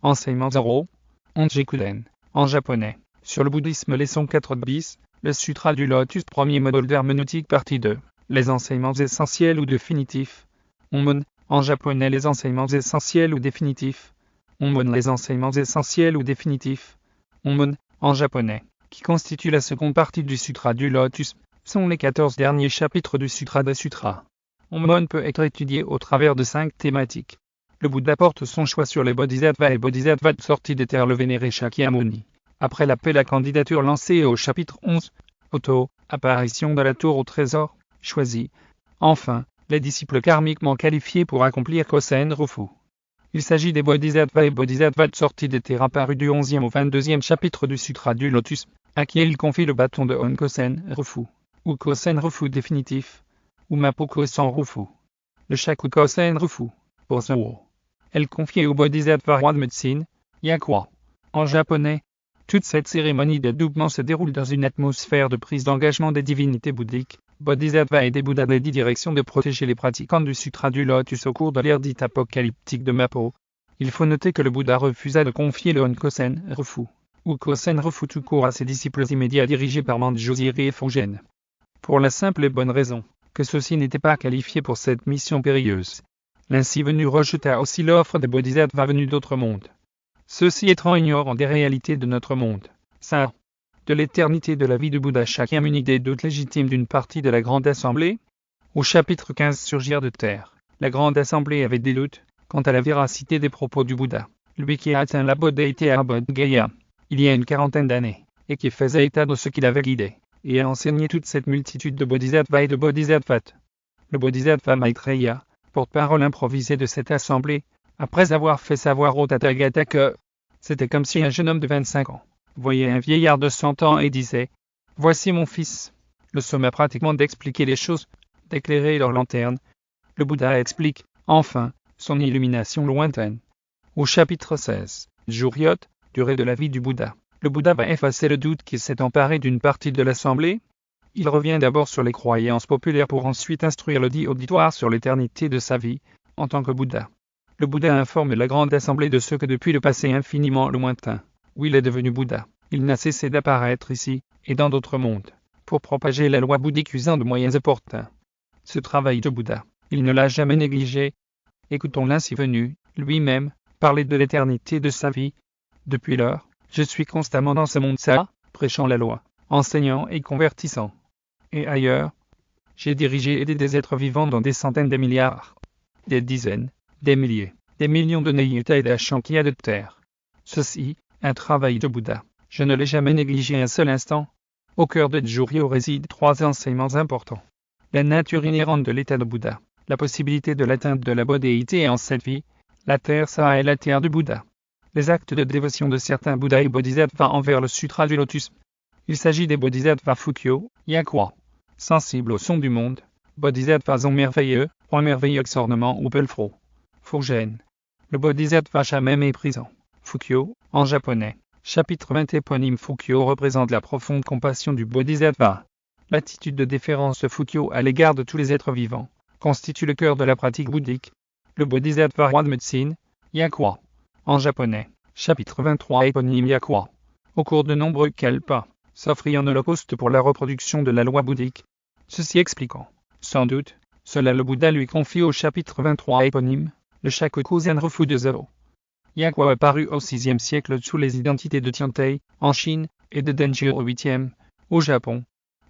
Enseignement 0. Onjikuden, en japonais. Sur le bouddhisme, leçon 4 bis, le sutra du lotus, premier module d'herméneutique, partie 2. Les enseignements essentiels ou définitifs. Onmon, en japonais, les enseignements essentiels ou définitifs. Onmon, les enseignements essentiels ou définitifs. Onmon, en japonais, qui constitue la seconde partie du sutra du lotus, sont les 14 derniers chapitres du Sutra des Sutras. Onmon peut être étudié au travers de 5 thématiques. Le Bouddha porte son choix sur les bodhisattvas et bodhisattvas sortis des terres, le vénéré Shakyamuni. Après l'appel à candidature lancé au chapitre 11, Auto, apparition de la tour au trésor, choisi. Enfin, les disciples karmiquement qualifiés pour accomplir Kosen Rufu. Il s'agit des bodhisattvas et bodhisattvas sortis des terres apparus du 11e au 22e chapitre du Sutra du Lotus, à qui il confie le bâton de Onkosen Rufu, ou Kosen Rufu définitif, ou Mapo Kosen Rufu. Le Shaku Kosen Rufu, pour Zoro. Elle confiée au bodhisattva roi de médecine, Yakwa. En japonais, toute cette cérémonie d'adoubement se déroule dans une atmosphère de prise d'engagement des divinités bouddhiques, bodhisattvas et des bouddhas des 10 directions de protéger les pratiquants du Sutra du Lotus au cours de l'ère dite apocalyptique de Mapo. Il faut noter que le Bouddha refusa de confier le Onkosen Rufu, ou Kosen Rufu tout court, à ses disciples immédiats dirigés par Manjusiri et Fugen. Pour la simple et bonne raison que ceux-ci n'étaient pas qualifiés pour cette mission périlleuse. L'ainsi venu rejeta aussi l'offre des bodhisattvas venus d'autres mondes. Ceux-ci étant ignorant des réalités de notre monde, ça, de l'éternité de la vie du Bouddha Shakyamuni, des doutes légitimes d'une partie de la Grande Assemblée. Au chapitre 15 surgir de terre, la Grande Assemblée avait des doutes quant à la véracité des propos du Bouddha, lui qui a atteint la bodhéité à Bodh Gaya, il y a une 40aine d'années, et qui faisait état de ce qu'il avait guidé, et a enseigné toute cette multitude de bodhisattvas et de bodhisattvas. Le bodhisattva Maitreya, porte-parole improvisé de cette assemblée, après avoir fait savoir au Tathagata que c'était comme si un jeune homme de 25 ans voyait un vieillard de 100 ans et disait « Voici mon fils ». Le sommet pratiquement d'expliquer les choses, d'éclairer leur lanterne. Le Bouddha explique, enfin, son illumination lointaine. Au chapitre 16, Juryot, durée de la vie du Bouddha, le Bouddha va effacer le doute qui s'est emparé d'une partie de l'assemblée. Il revient d'abord sur les croyances populaires pour ensuite instruire le dit auditoire sur l'éternité de sa vie, en tant que Bouddha. Le Bouddha informe la grande assemblée de ce que depuis le passé infiniment lointain, où il est devenu Bouddha, il n'a cessé d'apparaître ici, et dans d'autres mondes, pour propager la loi bouddhique usant de moyens opportuns. Ce travail de Bouddha, il ne l'a jamais négligé. Écoutons l'ainsi venu, lui-même, parler de l'éternité de sa vie. Depuis lors, je suis constamment dans ce monde-là, prêchant la loi, enseignant et convertissant. Et ailleurs, j'ai dirigé et aidé des êtres vivants dans des centaines de milliards, des dizaines, des milliers, des millions de Nayuta et d'Ashankya de terre. Ceci, un travail de Bouddha, je ne l'ai jamais négligé un seul instant. Au cœur de Juryo résident 3 enseignements importants. La nature inhérente de l'état de Bouddha, la possibilité de l'atteinte de la bodhéité en cette vie, la terre ça est la terre du Bouddha. Les actes de dévotion de certains Bouddhas et Bodhisattvas envers le Sutra du Lotus. Il s'agit des Bodhisattvas Fukyo, Yakwa, sensibles au son du monde, Bodhisattvas merveilleux, roi merveilleux ornement ou pelfro, Fugen. Le Bodhisattva Shamé méprisant, Fukyo, en japonais. Chapitre 20 éponyme Fukyo représente la profonde compassion du Bodhisattva. L'attitude de déférence de Fukyo à l'égard de tous les êtres vivants constitue le cœur de la pratique bouddhique. Le Bodhisattva roi de médecine, Yakwa, en japonais. Chapitre 23 éponyme Yakwa. Au cours de nombreux kalpas, s'offrit en holocauste pour la reproduction de la loi bouddhique. Ceci expliquant, sans doute, cela le Bouddha lui confie au chapitre 23 éponyme, le Shakukozen Rufu de Zoro. Yakwa apparut au 6e siècle sous les identités de Tiantei, en Chine, et de Denjiro au 8e, au Japon.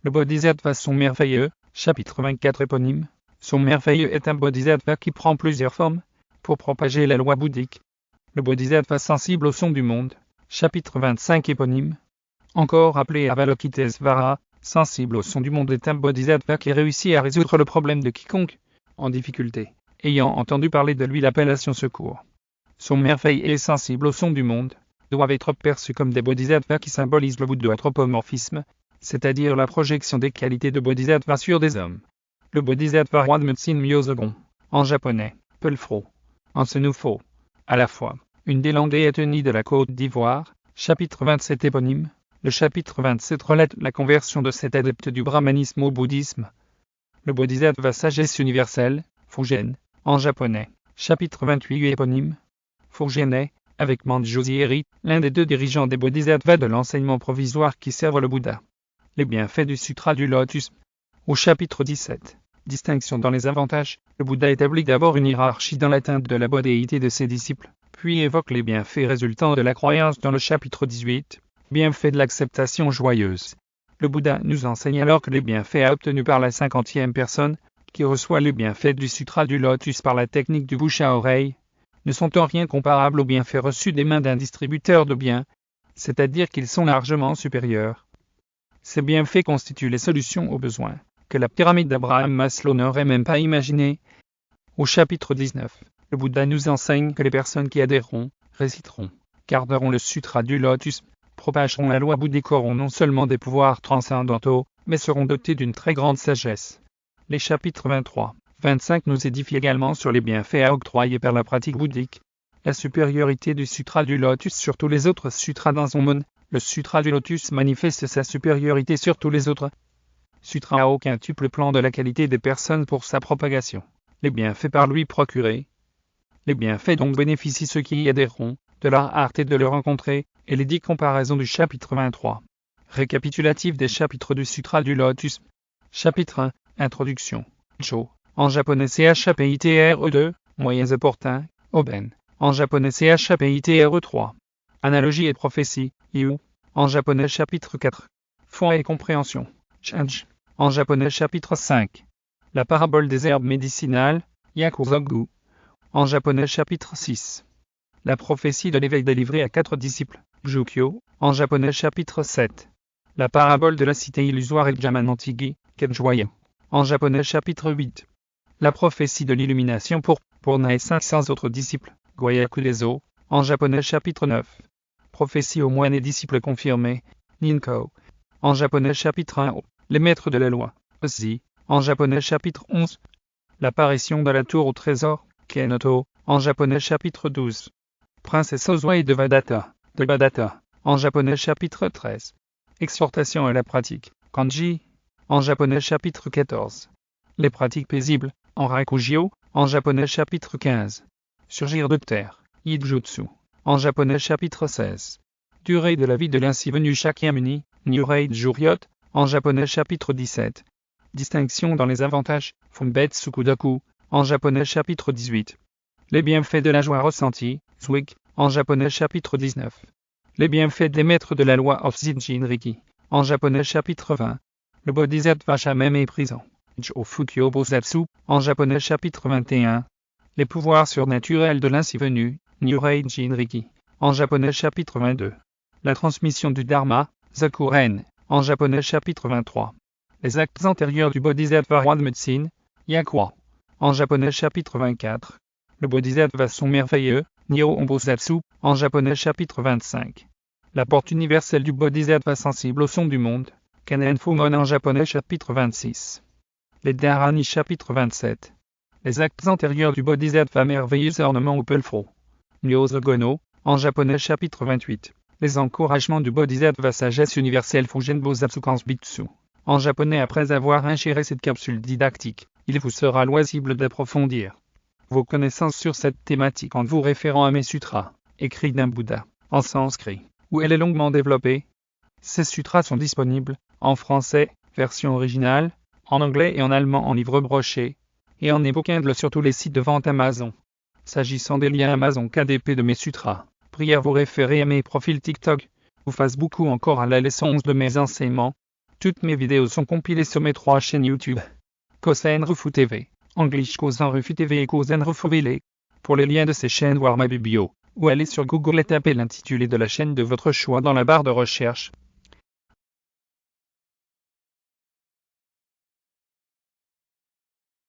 Le Bodhisattva son merveilleux, chapitre 24 éponyme. Son merveilleux est un Bodhisattva qui prend plusieurs formes, pour propager la loi bouddhique. Le Bodhisattva sensible au son du monde, chapitre 25 éponyme. Encore appelé Avalokitesvara, sensible au son du monde est un Bodhisattva qui réussit à résoudre le problème de quiconque, en difficulté, ayant entendu parler de lui l'appellation secours. Son merveille et sensible au son du monde, doivent être perçus comme des Bodhisattvas qui symbolisent le bouddha-anthropomorphisme, c'est-à-dire la projection des qualités de Bodhisattva sur des hommes. Le Bodhisattva roi de médecine Myosogon, en japonais, Pelfro, en Senufo, à la fois, une des langues ethnies de la Côte d'Ivoire, chapitre 27 éponyme. Le chapitre 27 relate la conversion de cet adepte du brahmanisme au bouddhisme. Le Bodhisattva sagesse universelle, Fugen, en japonais, chapitre 28 éponyme. Fugen est, avec Manjusri, l'un des 2 dirigeants des Bodhisattvas de l'enseignement provisoire qui servent le Bouddha. Les bienfaits du Sutra du Lotus. Au chapitre 17. Distinction dans les avantages, le Bouddha établit d'abord une hiérarchie dans l'atteinte de la bodhéité de ses disciples, puis évoque les bienfaits résultant de la croyance dans le chapitre 18. Bienfaits de l'acceptation joyeuse. Le Bouddha nous enseigne alors que les bienfaits obtenus par la 50e personne, qui reçoit les bienfaits du Sutra du Lotus par la technique du bouche à oreille, ne sont en rien comparables aux bienfaits reçus des mains d'un distributeur de biens, c'est-à-dire qu'ils sont largement supérieurs. Ces bienfaits constituent les solutions aux besoins que la pyramide d'Abraham Maslow n'aurait même pas imaginé. Au chapitre 19, le Bouddha nous enseigne que les personnes qui adhéreront, réciteront, garderont le Sutra du Lotus, propageront la loi bouddhique auront non seulement des pouvoirs transcendantaux, mais seront dotés d'une très grande sagesse. Les chapitres 23, 25 nous édifient également sur les bienfaits octroyés par la pratique bouddhique. La supériorité du Sutra du Lotus sur tous les autres sutras dans son monde. Le Sutra du Lotus manifeste sa supériorité sur tous les autres sutras à aucun tuple plan de la qualité des personnes pour sa propagation. Les bienfaits par lui procurés. Les bienfaits dont bénéficient ceux qui y adhéreront, de leur rareté de le rencontrer, et les 10 comparaisons du chapitre 23. Récapitulatif des chapitres du Sutra du Lotus. Chapitre 1. Introduction. Cho. En japonais CHAPITRE2, moyens opportuns, Aubaine. En japonais CHAPITRE3. Analogie et prophétie, Yu. En japonais chapitre 4. Fond et compréhension, Change. En japonais chapitre 5. La parabole des herbes médicinales, Yakuzogu. En japonais chapitre 6. La prophétie de l'éveil délivrée à 4 disciples, Jukyo. En japonais chapitre 7. La parabole de la cité illusoire et Jamanantigi, Kenjwaya. En japonais chapitre 8. La prophétie de l'illumination pour Purna et 500 autres disciples, Goyakurezo. En japonais chapitre 9. Prophétie aux moines et disciples confirmés, Ninko. En japonais chapitre 1. Les maîtres de la loi, Ozi. En japonais chapitre 11. L'apparition de la tour au trésor, Kenoto. En japonais chapitre 12. Princesse Ozoi de Vadata, En japonais chapitre 13. Exhortation à la pratique, Kanji. En japonais chapitre 14. Les pratiques paisibles, en Rakujyo. En japonais chapitre 15. Surgir de terre, Ijutsu. En japonais chapitre 16. Durée de la vie de l'ainsi venu Shakyamuni, Nurei Juryot. En japonais chapitre 17. Distinction dans les avantages, Fumbetsu Kudoku. En japonais chapitre 18. Les bienfaits de la joie ressentie, Zwig. En japonais chapitre 19. Les bienfaits des maîtres de la loi Offzin Jinriki. En japonais chapitre 20. Le Bodhisattva Shamem méprisant, Jōfukyo Bosatsu. En japonais chapitre 21. Les pouvoirs surnaturels de l'ainsi venu, Nurei Jinriki. En japonais chapitre 22. La transmission du Dharma, Zakuren. En japonais chapitre 23. Les actes antérieurs du Bodhisattva roi de médecine, Yakwa. En japonais chapitre 24. Le Bodhisattva sont merveilleux, Nihon Bosatsu. En japonais chapitre 25. La porte universelle du Bodhisattva sensible au son du monde, Kanen Fumon. En japonais chapitre 26. Les Dharani chapitre 27. Les actes antérieurs du Bodhisattva merveilleux ornement au pelfro, Nyozogono. En japonais chapitre 28. Les encouragements du Bodhisattva sagesse universelle Fujen Bosatsu Kansbitsu. En japonais après avoir ingéré cette capsule didactique, il vous sera loisible d'approfondir vos connaissances sur cette thématique en vous référant à mes sutras, écrits d'un Bouddha, en sanskrit, où elle est longuement développée. Ces sutras sont disponibles, en français, version originale, en anglais et en allemand en livre broché, et en ebook Kindle sur tous les sites de vente Amazon. S'agissant des liens Amazon KDP de mes sutras, prière vous référer à mes profils TikTok, ou Facebook ou encore à la leçon 11 de mes enseignements. Toutes mes vidéos sont compilées sur mes 3 chaînes YouTube. Kosen Rufu TV, English Kosen Rufu TV et Kosen Rufu Vele. Pour les liens de ces chaînes voir ma biblio, ou allez sur Google et tapez l'intitulé de la chaîne de votre choix dans la barre de recherche.